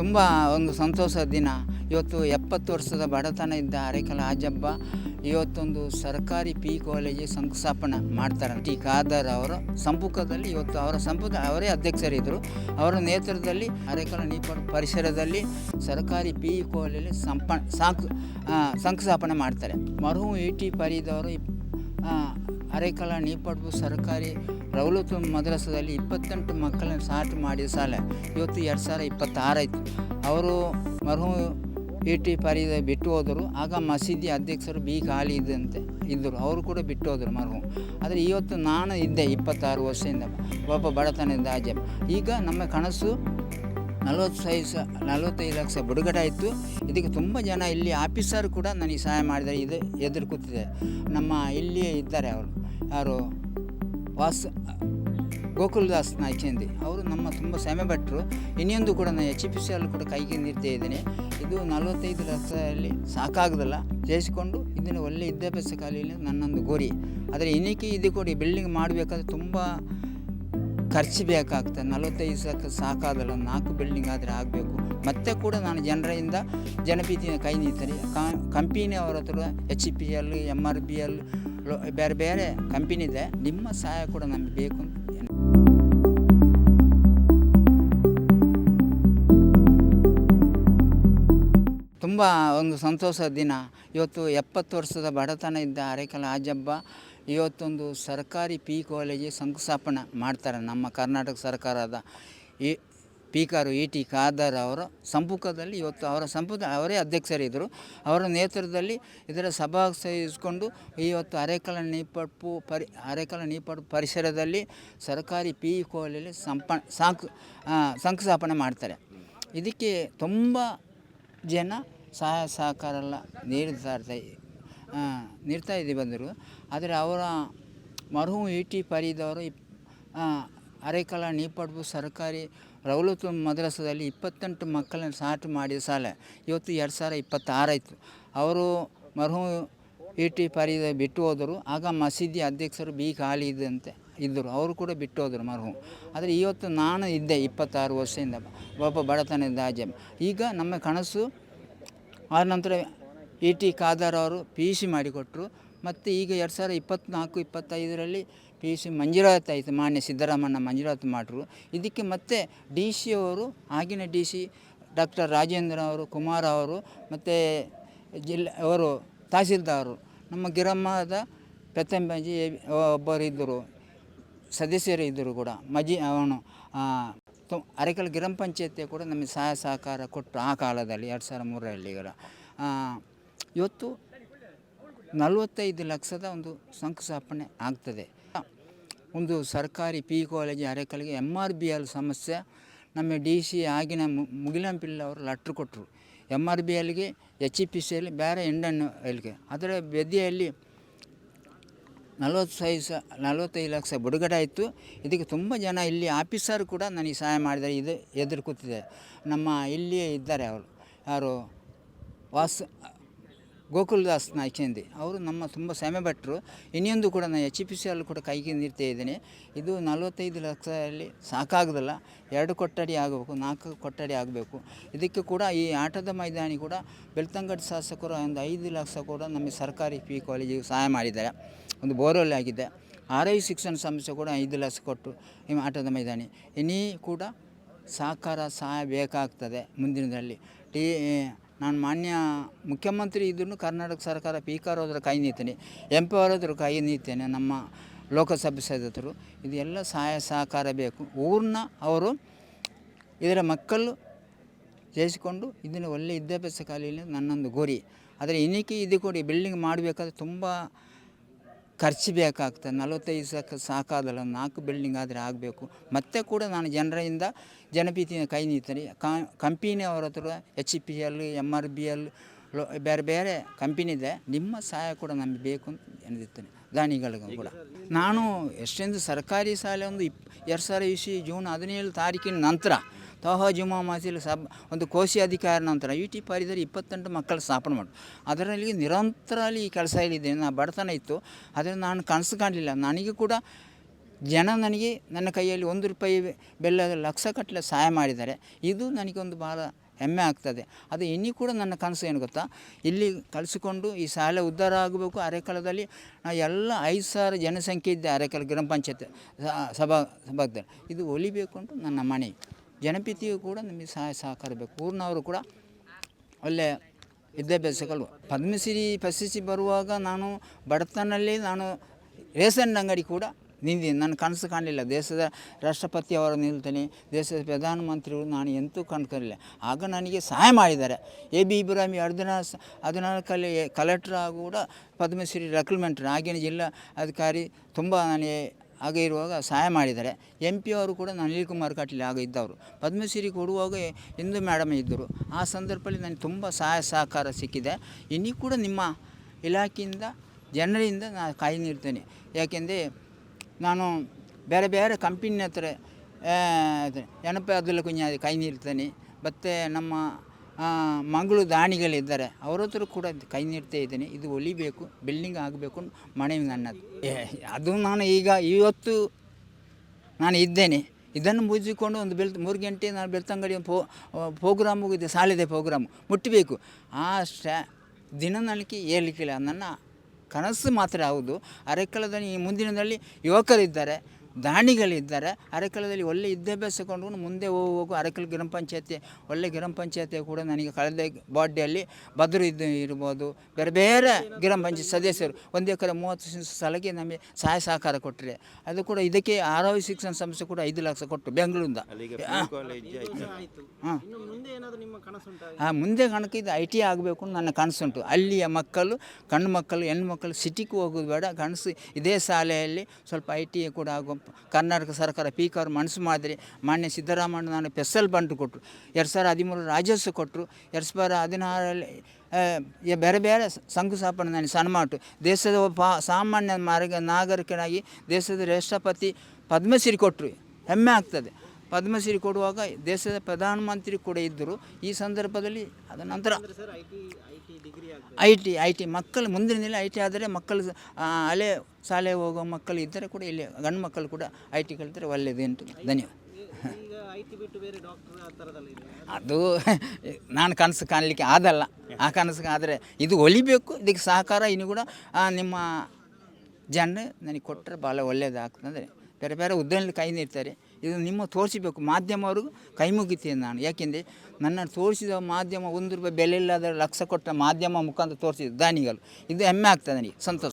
ತುಂಬ ಒಂದು ಸಂತೋಷದ ದಿನ. ಇವತ್ತು 70 ವರ್ಷದ ಬಡತನ ಇದ್ದ ಅರೆಕಲ ಆಜಬ್ಬ ಇವತ್ತೊಂದು ಸರ್ಕಾರಿ ಪಿ ಕಾಲೇಜಿಗೆ ಶಂಕುಸ್ಥಾಪನೆ ಮಾಡ್ತಾರೆ. ಟಿ ಖಾದರ್ ಅವರ ಸಂಪುಟದಲ್ಲಿ ಇವತ್ತು ಅವರ ಸಂಪುಟ ಅವರೇ ಅಧ್ಯಕ್ಷರಿದ್ದರು. ಅವರ ನೇತೃತ್ವದಲ್ಲಿ ಅರೆಕಲ ನೀಪಾಡು ಪರಿಸರದಲ್ಲಿ ಸರ್ಕಾರಿ ಪಿ ಕಾಲೇಜಲ್ಲಿ ಶಂಕುಸ್ಥಾಪನೆ ಮಾಡ್ತಾರೆ. ಮರುಹು ಇ.ಟಿ. ಫರೀದವರು ಅರೆಕಲ ನೀಪಾಡು ಸರ್ಕಾರಿ ರೌಲತು ಮದ್ರಸದಲ್ಲಿ 28 ಮಕ್ಕಳನ್ನು ಸಾಟಿ ಮಾಡಿದ ಸಾಲ ಇವತ್ತು 2026 ಆಯಿತು. ಅವರು ಮರುಹು ಇ.ಟಿ. ಫರೀದ ಬಿಟ್ಟು ಹೋದರು. ಆಗ ಮಸೀದಿ ಅಧ್ಯಕ್ಷರು ಬಿ ಖಾಲಿ ಇದ್ದರು, ಅವರು ಕೂಡ ಬಿಟ್ಟು ಹೋದರು ಮರುಹು. ಆದರೆ ಇವತ್ತು ನಾನು ಇದ್ದೆ 26 ವರ್ಷದಿಂದ ಒಬ್ಬ ಬಡತನದ ಆಜಬ್. ಈಗ ನಮ್ಮ ಕನಸು 45 ಲಕ್ಷ ಬಿಡುಗಡೆ ಆಯಿತು. ಇದಕ್ಕೆ ತುಂಬ ಜನ ಇಲ್ಲಿ ಆಫೀಸರ್ ಕೂಡ ನನಗೆ ಸಹಾಯ ಮಾಡಿದ್ದಾರೆ. ಇದು ಎದುರು ಕೂತಿದೆ. ನಮ್ಮ ಇಲ್ಲಿಯೇ ಇದ್ದಾರೆ ಅವರು, ಯಾರು ಗೋಕುಲ್ದಾಸ್ ನಾಯ್ಚಂದಿ ಅವರು ನಮ್ಮ ತುಂಬ ಶ್ರಮೆ ಪಟ್ಟರು. ಇನ್ನೊಂದು ಕೂಡ ನಾನು HPCL ಕೂಡ ಕೈಗೆ ನೀಡ್ತಾ ಇದ್ದೇನೆ. ಇದು 45 ಲಕ್ಷದಲ್ಲಿ ಸಾಕಾಗೋದಿಲ್ಲ, ಸೇರಿಸಿಕೊಂಡು ಇದನ್ನು ಒಳ್ಳೆ ವಿದ್ಯಾಭ್ಯಾಸ ಕಾಲೇಜಲ್ಲಿ ನನ್ನೊಂದು ಗುರಿ. ಆದರೆ ಇನ್ನಕ್ಕೆ ಇದು ಕೂಡ ಬಿಲ್ಡಿಂಗ್ ಮಾಡಬೇಕಾದ್ರೆ ತುಂಬ ಖರ್ಚು ಬೇಕಾಗ್ತದೆ. 45 ಲಕ್ಷ ಸಾಕಾಗಲ್ಲ, 4 ಬಿಲ್ಡಿಂಗ್ ಆದರೆ ಆಗಬೇಕು. ಮತ್ತೆ ಕೂಡ ನಾನು ಜನರಿಂದ ಜನಪ್ರೀತಿಯ ಕೈ ನೀಡ್ತಾರೆ. ಕಂಪನಿ ಅವರ ಹತ್ರ HPCL, MRBL ಬೇರೆ ಬೇರೆ ಕಂಪನಿ ಇದೆ. ನಿಮ್ಮ ಸಹಾಯ ಕೂಡ ನಮಗೆ ಬೇಕು. ತುಂಬ ಒಂದು ಸಂತೋಷದ ದಿನ. ಇವತ್ತು 70 ವರ್ಷದ ಬಡತನ ಇದ್ದ ಅರೆಕಲ ಆಜಬ್ಬ ಇವತ್ತೊಂದು ಸರ್ಕಾರಿ ಪಿ ಕಾಲೇಜಿಗೆ ಶಂಕುಸ್ಥಾಪನೆ ಮಾಡ್ತಾರೆ. ನಮ್ಮ ಕರ್ನಾಟಕ ಸರ್ಕಾರದ ಸ್ಪೀಕರು ಇ.ಟಿ. ಖಾದರ್ ಅವರ ಸಂಪುಟದಲ್ಲಿ ಇವತ್ತು ಅವರ ಸಂಪುಟ ಅವರೇ ಅಧ್ಯಕ್ಷರಿದ್ದರು. ಅವರ ನೇತೃತ್ವದಲ್ಲಿ ಇದರ ಸಭಾ ಸೇರಿಸಿಕೊಂಡು ಇವತ್ತು ಅರೆಕಲ ನೀಪಾಡು ಪರಿಸರದಲ್ಲಿ ಸರ್ಕಾರಿ ಪಿ ಕಾಲೇಜಲ್ಲಿ ಶಂಕುಸ್ಥಾಪನೆ ಮಾಡ್ತಾರೆ. ಇದಕ್ಕೆ ತುಂಬ ಜನ ಸಹಾಯ ಸಹಕಾರ ಎಲ್ಲ ನೀಡ್ತಾ ಬಂದರು. ಆದರೆ ಅವರ ಮರುಹು ಇ.ಟಿ. ಫರೀದವರು ಅರೆಕಲ ನೀಪಾಡು ಸರ್ಕಾರಿ ರೌಲತು ಮದ್ರಸದಲ್ಲಿ 28 ಮಕ್ಕಳನ್ನು ಸಾಟಿ ಮಾಡಿದ ಸಾಲ ಇವತ್ತು 2026 ಆಯಿತು. ಅವರು ಮರುಹು ಇ.ಟಿ. ಫರೀದ ಬಿಟ್ಟು ಹೋದರು. ಆಗ ಮಸೀದಿ ಅಧ್ಯಕ್ಷರು ಬಿ ಖಾಲಿ ಇದ್ದರು, ಅವರು ಕೂಡ ಬಿಟ್ಟು ಹೋದರು ಮರುಹು. ಆದರೆ ಇವತ್ತು ನಾನು ಇದ್ದೆ 26 ವರ್ಷದಿಂದ ಒಬ್ಬ ಬಡತನದ ಆಜಬ್. ಈಗ ನಮ್ಮ ಕನಸು ಆದ ನಂತರ ಇ.ಟಿ. ಖಾದರ್ ಅವರು PUC ಮಾಡಿಕೊಟ್ರು. ಮತ್ತು ಈಗ 2024-25ರಲ್ಲಿ PUC ಮಂಜೂರಾತಿ ಆಯಿತು. ಮಾನ್ಯ ಸಿದ್ದರಾಮಣ್ಣ ಮಂಜೂರಾತಿ ಮಾಡಿದ್ರು. ಇದಕ್ಕೆ ಮತ್ತೆ DC ಅವರು, ಆಗಿನ DC ಡಾಕ್ಟರ್ ರಾಜೇಂದ್ರ ಅವರು, ಕುಮಾರ್ ಅವರು, ಮತ್ತು ಅವರು ತಹಸೀಲ್ದಾರರು, ನಮ್ಮ ಗ್ರಾಮದ ಪ್ರಥಮಜಿ ಒಬ್ಬರು ಇದ್ದರು, ಸದಸ್ಯರು ಇದ್ದರು ಕೂಡ ಅವನು ಅರೆಕಲ್ ಗ್ರಾಮ ಪಂಚಾಯತಿ ಕೂಡ ನಮಗೆ ಸಹಾಯ ಸಹಕಾರ ಕೊಟ್ಟರು ಆ ಕಾಲದಲ್ಲಿ 2003ರಲ್ಲಿ. ಇವತ್ತು 45 ಲಕ್ಷದ ಒಂದು ಶಂಕುಸ್ಥಾಪನೆ ಆಗ್ತದೆ. ಒಂದು ಸರ್ಕಾರಿ ಪಿ ಕಾಲೇಜ್ ಅರೆಕಲ್ಗೆ MRBL ಸಮಸ್ಯೆ ನಮ್ಮ DC ಆಗಿನ ಮುಗಿಲಂಪಿಲ್ಲ ಅವರು ಲೆಟ್ರ್ ಕೊಟ್ಟರು. MRBLಗೆ HPCL ಬೇರೆ ಇಂಡನ್ ಎಲ್ಗೆ ಅದರ ಬೆದೆಯಲ್ಲಿ 45 ಲಕ್ಷ ಬಿಡುಗಡೆ ಆಯಿತು. ಇದಕ್ಕೆ ತುಂಬ ಜನ ಇಲ್ಲಿ ಆಫೀಸರ್ ಕೂಡ ನನಗೆ ಸಹಾಯ ಮಾಡಿದ್ದಾರೆ. ಇದು ಎದುರು ಕೂತಿದೆ. ನಮ್ಮ ಇಲ್ಲಿಯೇ ಇದ್ದಾರೆ ಅವರು, ಯಾರು ಗೋಕುಲ್ದಾಸ್ ನಾಯ್ಚಂದಿ ಅವರು ನಮ್ಮ ತುಂಬ ಶ್ರಮೆ ಪಟ್ಟರು. ಇನ್ನೊಂದು ಕೂಡ ನಾನು HPCL ಕೂಡ ಕೈಗೆ ನೀಡ್ತಾ ಇದ್ದೇನೆ. ಇದು 45 ಲಕ್ಷದಲ್ಲಿ ಸಾಕಾಗೋದಿಲ್ಲ, 2 ಕೊಠಡಿ ಆಗಬೇಕು, 4 ಕೊಠಡಿ ಆಗಬೇಕು. ಇದಕ್ಕೆ ಕೂಡ ಈ ಆಟದ ಮೈದಾನಿ ಕೂಡ ಬೆಳ್ತಂಗಡಿ ಶಾಸಕರು ಒಂದು 5 ಲಕ್ಷ ಕೂಡ ನಮಗೆ ಸರ್ಕಾರಿ ಪಿ ಕಾಲೇಜಿಗೆ ಸಹಾಯ ಮಾಡಿದ್ದಾರೆ. ಒಂದು ಬೋರ್ವೆಲ್ ಆಗಿದೆ. ಆರೋಗ್ಯ ಶಿಕ್ಷಣ ಸಂಸ್ಥೆ ಕೂಡ 5 ಲಕ್ಷ ಕೊಟ್ಟು ಈ ಆಟದ ಮೈದಾನಿ ಇನ್ನೀ ಕೂಡ ಸಹಾಯ ಬೇಕಾಗ್ತದೆ ಮುಂದಿನದಲ್ಲಿ. ನಾನು ಮಾನ್ಯ ಮುಖ್ಯಮಂತ್ರಿ ಇದ್ರೂ ಕರ್ನಾಟಕ ಸರ್ಕಾರ ಸ್ಪೀಕರ್ ಹೋದ್ರೆ ಕೈ ನೀಡ್ತೇನೆ, MP ಅವರಾದರೂ ಕೈ ನೀಡ್ತೇನೆ, ನಮ್ಮ ಲೋಕಸಭೆ ಸದಸ್ಯರು. ಇದೆಲ್ಲ ಸಹಾಯ ಸಹಕಾರ ಬೇಕು. ಊರಿನ ಅವರು ಇದರ ಮಕ್ಕಳು ಸೇರಿಸಿಕೊಂಡು ಇದನ್ನು ಒಳ್ಳೆ ವಿದ್ಯಾಭ್ಯಾಸ ಕಾಲೇಜಲ್ಲಿ ನನ್ನೊಂದು ಗುರಿ. ಆದರೆ ಇನ್ನಕ್ಕೆ ಇದು ಕೂಡ ಬಿಲ್ಡಿಂಗ್ ಮಾಡಬೇಕಾದ್ರೆ ತುಂಬ ಖರ್ಚು ಬೇಕಾಗ್ತದೆ. 45 ಲಕ್ಷ ಸಾಕಾಗಲ್ಲ, 4 ಬಿಲ್ಡಿಂಗ್ ಆದರೆ ಆಗಬೇಕು. ಮತ್ತೆ ಕೂಡ ನಾನು ಜನರಿಂದ ಜನಪ್ರೀತಿಯ ಕೈ ನೀಡ್ತಾರೆ. ಕಂಪನಿ ಅವರ ಹತ್ರ HPCL, MRBL ಬೇರೆ ಬೇರೆ ಕಂಪನಿ ಇದೆ. ನಿಮ್ಮ ಸಹಾಯ ಕೂಡ ನಮಗೆ ಬೇಕು ಅಂತ ಎಂದಿರ್ತೇನೆ. ದಾನಿಗಳಿಗೂ ಕೂಡ ನಾನು ಎಷ್ಟೊಂದು ಸರ್ಕಾರಿ ಶಾಲೆ ಒಂದು 2020 ಜೂನ್ 17 ತಾರೀಕಿನ ನಂತರ ತೋಹ ಜುಮಾ ಮಸೀಲ್ ಒಂದು ಕೋಶಿ ಅಧಿಕಾರ ನಂತರ ಇ.ಟಿ. ಫರೀದರ್ 28 ಮಕ್ಕಳು ಸ್ಥಾಪನೆ ಮಾಡಿ ಅದರಲ್ಲಿ ನಿರಂತರವಾಗಿ ಈ ಕೆಲಸ ಹೇಳಿದ್ದೇನೆ. ನಾನು ಬಡತನ ಇತ್ತು, ಆದರೆ ನಾನು ಕನಸು ಕಾಣಲಿಲ್ಲ. ನನಗೆ ಕೂಡ ಜನ ನನ್ನ ಕೈಯಲ್ಲಿ 1 ರೂಪಾಯಿ ಬೆಲ್ಲ ಲಕ್ಷ ಕಟ್ಟಲೆ ಸಹಾಯ ಮಾಡಿದ್ದಾರೆ. ಇದು ನನಗೊಂದು ಭಾಳ ಹೆಮ್ಮೆ ಆಗ್ತದೆ. ಅದು ಇನ್ನೂ ಕೂಡ ನನ್ನ ಕನಸು ಏನು ಗೊತ್ತಾ, ಇಲ್ಲಿ ಕಲಿಸಿಕೊಂಡು ಈ ಶಾಲೆ ಉದ್ಧಾರ ಆಗಬೇಕು. ಅರೆಕಲದಲ್ಲಿ ಎಲ್ಲ 5,000 ಜನಸಂಖ್ಯೆ ಇದ್ದೆ ಅರೆಕಲ್ ಗ್ರಾಮ ಪಂಚಾಯತ್ ಸಭಾದಲ್ಲಿ ಇದು ಒಲಿಬೇಕು ಅಂತ ನನ್ನ ಮನೆ. ಜನಪ್ರತಿಯು ಕೂಡ ನಮಗೆ ಸಹಾಯ ಸಹಕಾರ ಬೇಕು. ಊರಿನವರು ಕೂಡ ಒಳ್ಳೆಯ ವಿದ್ಯಾಭ್ಯಾಸ ಕಲಿಯುವ. ಪದ್ಮಶ್ರೀ ಪ್ರಶಸ್ತಿ ಬರುವಾಗ ನಾನು ಬಡತನದಲ್ಲಿ ನಾನು ರೇಷನ್ ಅಂಗಡಿ ಕೂಡ ನಿಂತೀನಿ. ನನ್ನ ಕನಸು ಕಾಣಲಿಲ್ಲ ದೇಶದ ರಾಷ್ಟ್ರಪತಿ ಅವರು ನಿಲ್ತಾನೆ, ದೇಶದ ಪ್ರಧಾನಮಂತ್ರಿಗಳು, ನಾನು ಎಂತೂ ಕಾಣ್ತಿರಲಿಲ್ಲ. ಆಗ ನನಗೆ ಸಹಾಯ ಮಾಡಿದ್ದಾರೆ. AB ಇಬ್ರಾಹಿಂ 2014 ಕಲೆಕ್ಟ್ರ್ ಕೂಡ ಪದ್ಮಶ್ರೀ ರೆಕ್ರೂಟ್ಮೆಂಟ್ ಆಗಿನ ಜಿಲ್ಲಾ ಅಧಿಕಾರಿ ತುಂಬ ನನಗೆ ಆಗ ಇರುವಾಗ ಸಹಾಯ ಮಾಡಿದ್ದಾರೆ. MP ಅವರು ಕೂಡ ಅನಿಲ್ ಕುಮಾರ್ ಕಟೀಲ್ ಆಗ ಇದ್ದವರು. ಪದ್ಮಶ್ರೀ ಕೊಡುವಾಗ ಇಂದು ಮೇಡಮ್ ಇದ್ದರು. ಆ ಸಂದರ್ಭದಲ್ಲಿ ನನಗೆ ತುಂಬ ಸಹಾಯ ಸಹಕಾರ ಸಿಕ್ಕಿದೆ. ಇನ್ನೂ ಕೂಡ ನಿಮ್ಮ ಇಲಾಖೆಯಿಂದ ಜನರಿಂದ ನಾನು ಕೈ ನೀಡ್ತೇನೆ. ಯಾಕೆಂದರೆ ನಾನು ಬೇರೆ ಬೇರೆ ಕಂಪನಿ ಹತ್ರ ಏನಪ್ಪ ಅದೆಲ್ಲ ಕುഞ്ഞ ಕೈ ನೀಡ್ತೇನೆ. ಮತ್ತು ನಮ್ಮ ಮಂಗಳೂರು ದಾನಿಗಳಿದ್ದಾರೆ, ಅವ್ರ ಹತ್ರ ಕೂಡ ಕೈ ನೀಡ್ತಾ ಇದ್ದೇನೆ. ಇದು ಒಲಿಬೇಕು, ಬಿಲ್ಡಿಂಗ್ ಆಗಬೇಕು ಮನವಿ ನನ್ನದು. ಅದು ನಾನು ಇವತ್ತು ನಾನು ಇದ್ದೇನೆ. ಇದನ್ನು ಮುಗಿಸಿಕೊಂಡು ಒಂದು 3 ಗಂಟೆ ನಾನು ಬೆಳ್ತಂಗಡಿ ಪ್ರೋಗ್ರಾಮ್ ಹೋಗಿದ್ದೆ, ಶಾಲೆದೆ ಪ್ರೋಗ್ರಾಮ್ ಮುಟ್ಟಬೇಕು. ಆ ದಿನ ನನಗೆ ಹೇಳಲಿಕ್ಕಿಲ್ಲ. ನನ್ನ ಕನಸು ಮಾತ್ರ ಹೌದು. ಅರೆಕಲದಲ್ಲಿ ಮುಂದಿನದಲ್ಲಿ ಯುವಕರಿದ್ದಾರೆ, ದಾನಿಗಳಿದ್ದಾರೆ. ಅರೆಕಲದಲ್ಲಿ ಒಳ್ಳೆ ವಿದ್ಯಾಭ್ಯಾಸ ಕೊಂಡು ಮುಂದೆ ಹೋಗುವ ಅರೆಕಲ್ ಗ್ರಾಮ ಪಂಚಾಯತಿ ಒಳ್ಳೆ ಗ್ರಾಮ ಪಂಚಾಯತಿ ಕೂಡ ನನಗೆ ಕಳೆದ ಬಾಡಿಯಲ್ಲಿ ಬದ್ರು ಇರ್ಬೋದು, ಬೇರೆ ಬೇರೆ ಗ್ರಾಮ ಪಂಚಾಯತ್ ಸದಸ್ಯರು 1 ಎಕರೆ 30 ಸ್ಥಳಕ್ಕೆ ನಮಗೆ ಸಹಾಯ ಸಹಕಾರ ಕೊಟ್ಟರೆ. ಅದು ಕೂಡ ಇದಕ್ಕೆ ಆರೋಗ್ಯ ಶಿಕ್ಷಣ ಸಂಸ್ಥೆ ಕೂಡ 5 ಲಕ್ಷ ಕೊಟ್ಟು ಬೆಂಗಳೂರಿಂದ. ಮುಂದೆ ಕಣಕ್ಕೆ ಇದು IT ಆಗಬೇಕು ನನ್ನ ಕನಸುಂಟು. ಅಲ್ಲಿಯ ಮಕ್ಕಳು, ಹೆಣ್ಣು ಮಕ್ಕಳು ಸಿಟಿಗೆ ಹೋಗೋದು ಬೇಡ. ಕನಸು ಇದೇ ಶಾಲೆಯಲ್ಲಿ ಸ್ವಲ್ಪ IT ಕೂಡ ಆಗುವ. ಕರ್ನಾಟಕ ಸರ್ಕಾರ ಪೀಕ್ ಅವರು ಮನಸ್ಸು ಮಾಡಿದರೆ ಮಾನ್ಯ ಸಿದ್ದರಾಮಯ್ಯ ನಾನು ಸ್ಪೆಷಲ್ ಬಂಡ್ ಕೊಟ್ಟರು. 2013 ರಾಜ್ಯೋತ್ಸವ ಕೊಟ್ಟರು. 2016 ಬೇರೆ ಬೇರೆ ಶಂಕುಸ್ಥಾಪನೆ ನಾನು ಸನ್ಮಾನ. ದೇಶದ ಒಬ್ಬ ಸಾಮಾನ್ಯ ನಾಗರಿಕನಾಗಿ ದೇಶದ ರಾಷ್ಟ್ರಪತಿ ಪದ್ಮಶ್ರೀ ಕೊಟ್ಟರು, ಹೆಮ್ಮೆ ಆಗ್ತದೆ. ಪದ್ಮಶ್ರೀ ಕೊಡುವಾಗ ದೇಶದ ಪ್ರಧಾನಮಂತ್ರಿ ಕೂಡ ಇದ್ದರು. ಈ ಸಂದರ್ಭದಲ್ಲಿ ಅದ ನಂತರ IT ಮಕ್ಕಳು ಮುಂದಿನ IT ಆದರೆ ಮಕ್ಕಳು ಹಳೆ ಶಾಲೆ ಹೋಗೋ ಮಕ್ಕಳು ಇದ್ದರೆ ಕೂಡ ಇಲ್ಲಿ ಗಂಡು ಮಕ್ಕಳು ಕೂಡ IT ಕಲಿತರೆ ಒಳ್ಳೆಯದು ಉಂಟು. ಧನ್ಯವಾದ. ಅದು ನಾನು ಕನಸು ಕಾಣಲಿಕ್ಕೆ ಆದಲ್ಲ. ಆ ಕನಸು ಆದರೆ ಇದು ಒಲಿಬೇಕು. ಇದಕ್ಕೆ ಸಹಕಾರ ಇನ್ನೂ ಕೂಡ ನಿಮ್ಮ ಜನರು ನನಗೆ ಕೊಟ್ಟರೆ ಭಾಳ ಒಳ್ಳೆಯದಾಗ್ತದೆ. ಬೇರೆ ಬೇರೆ ಉದ್ಯಮದಲ್ಲಿ ಕೈ ನೀಡ್ತಾರೆ. ಇದು ನಿಮ್ಮ ತೋರಿಸಬೇಕು, ಮಾಧ್ಯಮವ್ರಿಗೂ ಕೈ ಮುಗಿತೀನಿ ನಾನು. ಯಾಕೆಂದರೆ ನನ್ನ ತೋರಿಸಿದ ಮಾಧ್ಯಮ 1 ರೂಪಾಯಿ ಬೆಲೆ ಇಲ್ಲದ ಲಕ್ಷ ಕೊಟ್ಟ ಮಾಧ್ಯಮ ಮುಖಾಂತರ ತೋರಿಸಿದ ದಾನಿಗಳು. ಇದು ಹೆಮ್ಮೆ ಆಗ್ತದೆ ನನಗೆ, ಸಂತೋಷ.